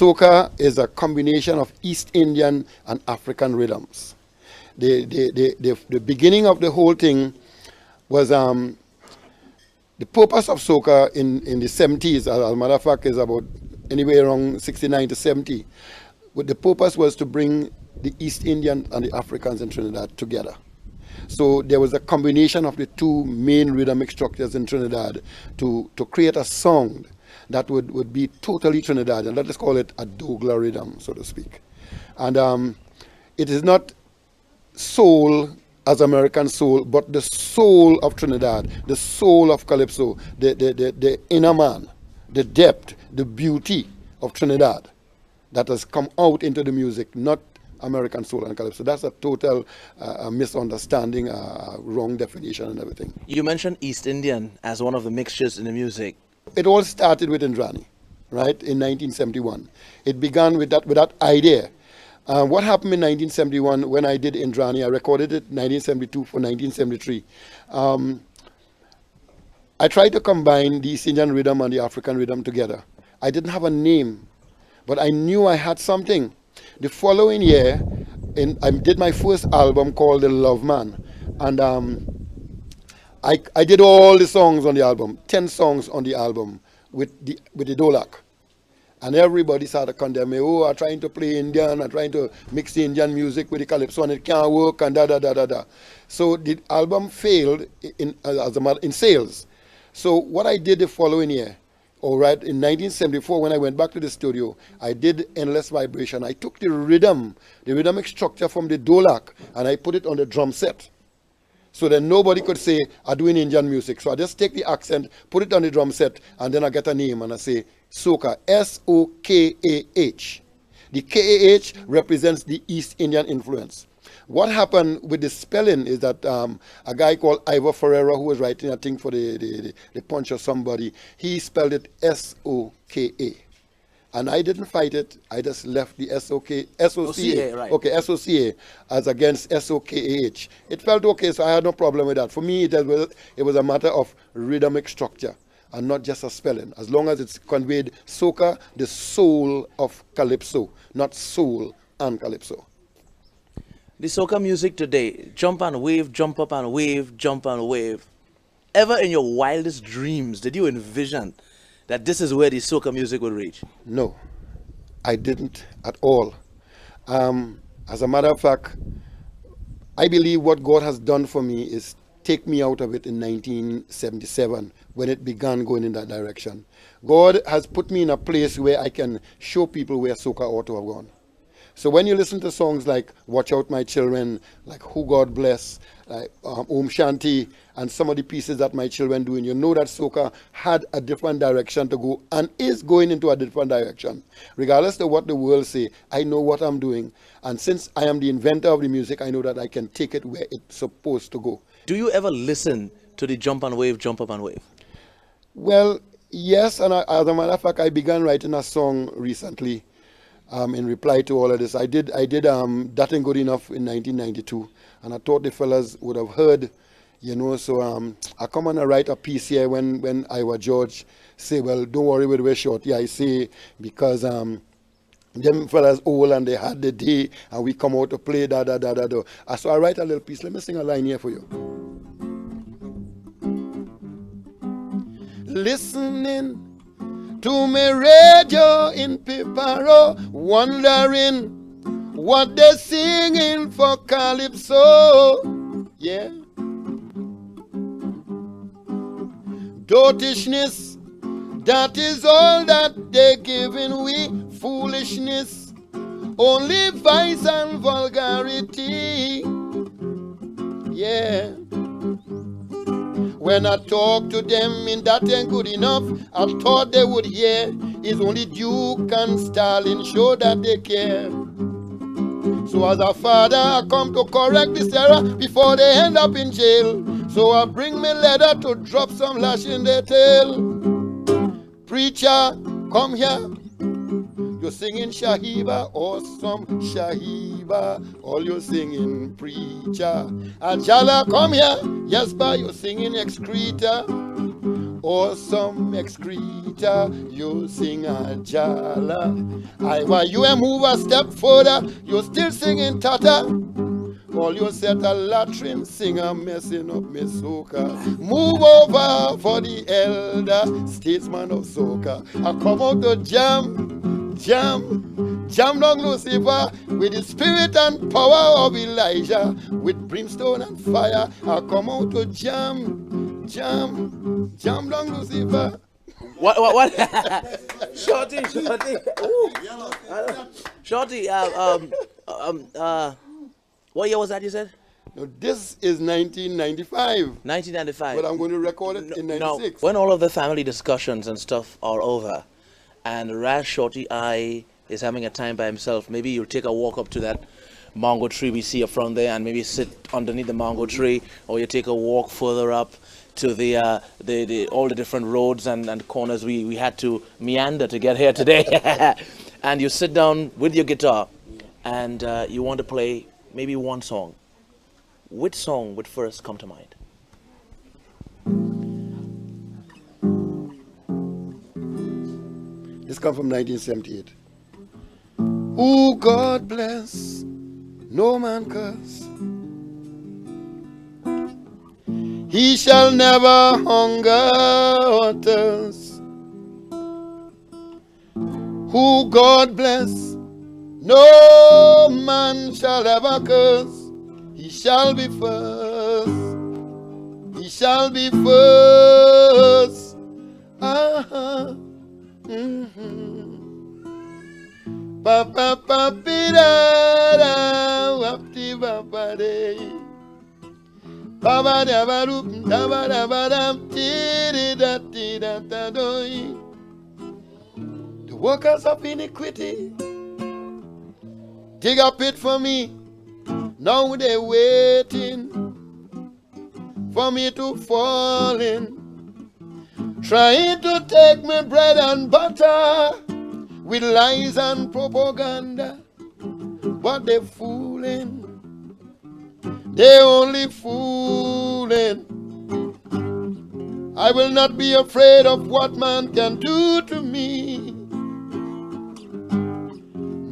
Soca is a combination of East Indian and African rhythms. The beginning of the whole thing was the purpose of soca in the 70s, as a matter of fact, is about anywhere around 69 to 70. But the purpose was to bring the East Indian and the Africans in Trinidad together. So there was a combination of the two main rhythmic structures in Trinidad to create a sound that would be totally Trinidadian. Let us call it a Douglas rhythm, so to speak. And it is not soul as American soul, but the soul of Trinidad, the soul of Calypso, the inner man, the depth, the beauty of Trinidad that has come out into the music, not American soul and Calypso. That's a total misunderstanding, wrong definition and everything. You mentioned East Indian as one of the mixtures in the music. It all started with Indrani, right, in 1971. It began with that idea. What happened in 1971 when I did Indrani, I recorded it in 1972 for 1973. I tried to combine the East Indian rhythm and the African rhythm together. I didn't have a name, but I knew I had something. The following year, I did my first album called The Love Man. And I did all the songs on the album, 10 songs on the album with the Dolak. And everybody started condemning me. Oh, I'm trying to play Indian, I'm trying to mix the Indian music with the Calypso and it can't work and da. So the album failed in sales. So what I did the following year, all right, in 1974 when I went back to the studio, I did Endless Vibration. I took the rhythmic structure from the Dolak and I put it on the drum set. So that nobody could say, I'm doing Indian music. So I just take the accent, put it on the drum set, and then I get a name and I say, Soca, S-O-K-A-H. The K-A-H represents the East Indian influence. What happened with the spelling is that a guy called Ivor Ferreira, who was writing a thing for the Punch or somebody, he spelled it S-O-K-A. And I didn't fight it. I just left the S-O-C-A, right. Okay, S-O-C-A as against S-O-K-A-H. It felt okay, so I had no problem with that. For me, it was a matter of rhythmic structure and not just a spelling. As long as it's conveyed soca, the soul of Calypso, not soul and Calypso. The soca music today, jump and wave, jump up and wave, jump and wave. Ever in your wildest dreams did you envision that this is where the soca music would reach? No, I didn't at all. As a matter of fact, I believe what God has done for me is take me out of it in 1977 when it began going in that direction. God has put me in a place where I can show people where soca ought to have gone. So when you listen to songs like Watch Out My Children, like Who God Bless, like Om Shanti, and some of the pieces that my children do, and you know that soca had a different direction to go and is going into a different direction. Regardless of what the world say, I know what I'm doing. And since I am the inventor of the music, I know that I can take it where it's supposed to go. Do you ever listen to the jump and wave, jump up and wave? Well, yes, and as a matter of fact, I began writing a song recently. In reply to all of this, I did That Ain't Good Enough in 1992, and I thought the fellas would have heard, you know. So I come and I write a piece here when Iowa George say, well, don't worry with where Shorty, I say, because them fellas old and they had the day, and we come out to play da. So I write a little piece. Let me sing a line here for you. Listening to me radio in Piparo, wondering what they're singing for Calypso. Yeah. Dotishness, that is all that they're giving we. Foolishness, only vice and vulgarity. Yeah. When I talk to them in That Ain't Good Enough, I thought they would hear. It's only Duke and Stalin show that they care. So as a father, I come to correct this error before they end up in jail. So I bring me letter to drop some lash in their tail. Preacher, come here. You're singing Shahiba, awesome Shahiba. All you're singing, preacher. Ajala, come here. Yes, ba, you're singing Excreta, awesome Excreta. Peter, you sing a jala. I want you and move a step further, you still singing tata. All you set a latrine singer messing up me soca. Move over for the elder statesman of soca. I come out to jam, jam, jam down Lucifer with the spirit and power of Elijah, with brimstone and fire. I come out to jam, jam, jam down Lucifer. What? Shorty. Ooh. Shorty, what year was that you said? Now, this is 1995. 1995. But I'm going to record it in 96. Now, when all of the family discussions and stuff are over, and Raz Shorty I is having a time by himself, maybe you'll take a walk up to that mango tree we see up front there and maybe sit underneath the mango tree, or you take a walk further up to the all the different roads and corners we had to meander to get here today. And you sit down with your guitar and you want to play maybe one song. Which song would first come to mind? This comes from 1978. Ooh, God bless, no man curse. He shall never hunger or thirst. Who God bless, no man shall ever curse. He shall be first. He shall be first. Ah, pa pa pa pi da da wapti ba ba de. Ba ba da ba doop da ba dam ti da ti da da doi. The workers of iniquity dig a pit for me. Now they're waiting for me to fall in. Trying to take me bread and butter with lies and propaganda. But they're fooling. They're only fooling. I will not be afraid of what man can do to me.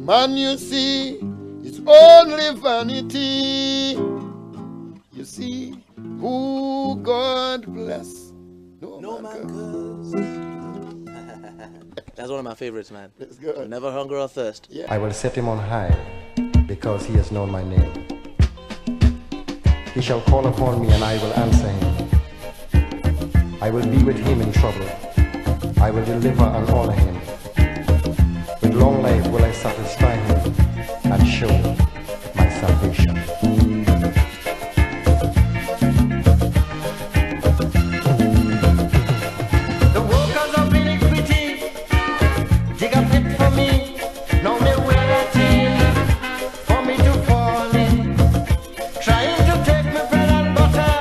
Man, you see, it's only vanity. You see, who God bless, no man curse. That's one of my favorites, man. That's good. Never hunger or thirst. Yeah. I will set him on high because he has known my name. He shall call upon me and I will answer him. I will be with him in trouble. I will deliver and honor him. With long life will I satisfy him and show my salvation. The workers of iniquity dig a pit for me. Now they're waiting for me to fall in. Trying to take me bread and butter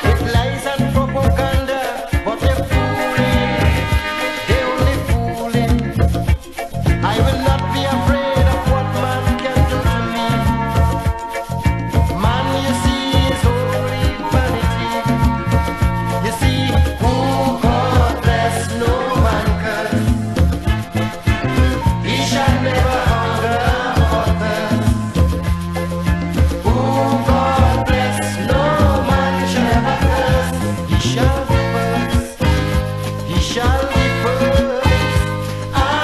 with lies and propaganda. But they're fooling. They're only fooling. I will not be afraid of what man can do to me. Man, you see, is only vanity. You see, who God bless, no man curse. He shall never hunger or thirst. Who God bless, no man shall ever curse. He shall be first. He shall be first. Ah,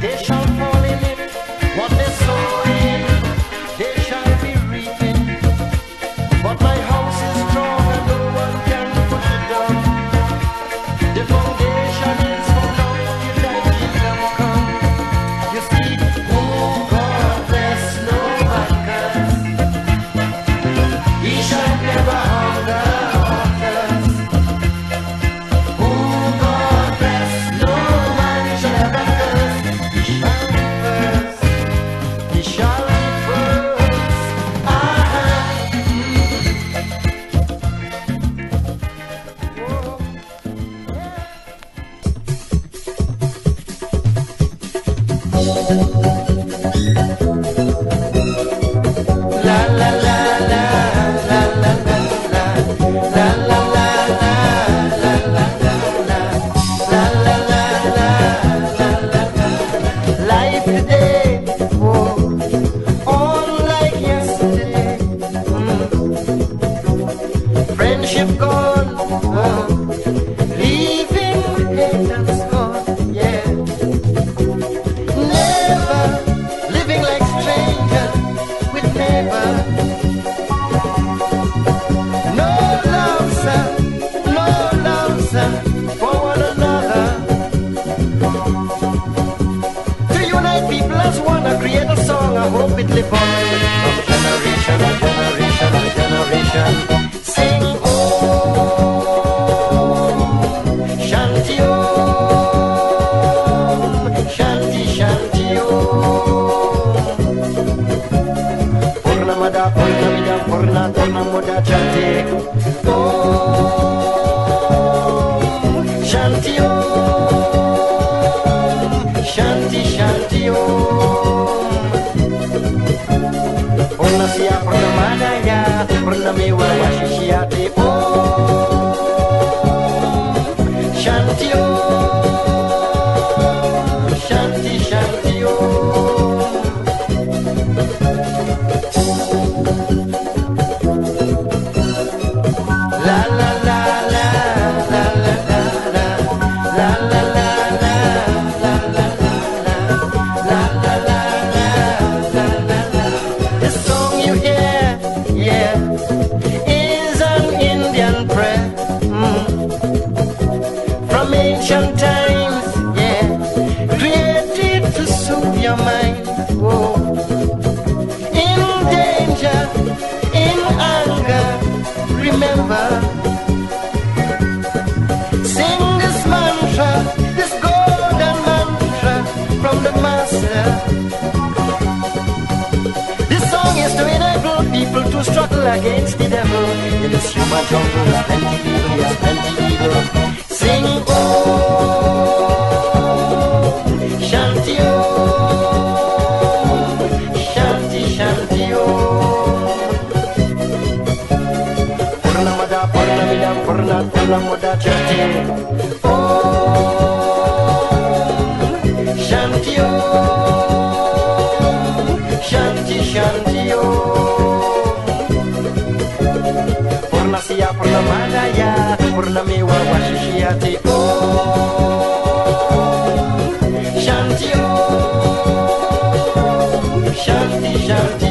they shall fall in it. What they sow in, they shall be reaping. But my house is strong and no one can push it down. The foundation is for long till thy kingdom come. You see, who God bless no man curse. He shall never hunger or thirst. Who God bless no man shall ever curse. He shall be first. La la la la la la la la la la la la la la. Life today, oh, all like yesterday. Friendship gone, leaving hate and scorn, yeah. Never living like strangers with neighbor. No love, sir, no love, sir, for one another. To unite people as one, I create a song, I hope it live on from generation to generation to generation. Sing oh, shanty oh, shanty shanty oh. Purnamada purnamida purna purnamuda chanti oh, shanty oh, shanty shanty oh. Purnasya purnamadaya purnamiwa vashishyate oh, shanty oh, shanty shanty oh. La la la la la la la la la la la la la la la la la. The song you hear, yeah, is an Indian prayer from ancient times, yeah, created to soothe your mind. Whoa. In danger, in anger, remember, sing this mantra, this golden mantra from the master. This song is to enable people to struggle against the devil. In this human jungle, there's plenty evil, yes, plenty evil. Sing oh, shanty oh, shanty shanty oh. Purnamada purnamida purna purnamuda chanti oh, shanty oh, shanty shanty oh. Purnasya purnamadaya purnamiwa vashishyate oh, shanty oh, shanty shanty